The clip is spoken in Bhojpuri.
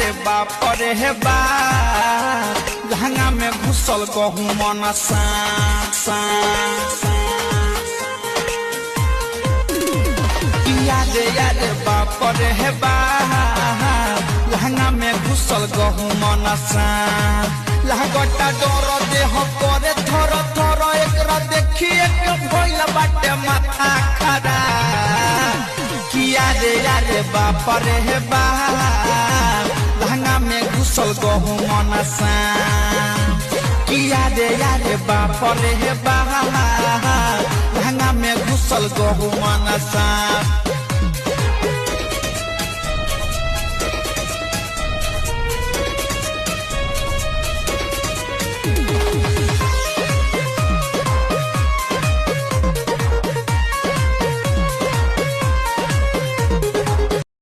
यारे बाप रे हे बा लहंगा में घुसल गहूं मन सा यारे बाप रे हे बा लहंगा में घुसल गहूं मन सा लहगटा डर देह करे थर थर एकरा देखिए के भइल बाटे माथा खरा किया रे यारे बाप रे हे बा लहंगा में घुसल गहूं मन सा किया रे यारे बाप रे हे बा लहंगा में घुसल गहूं मन सा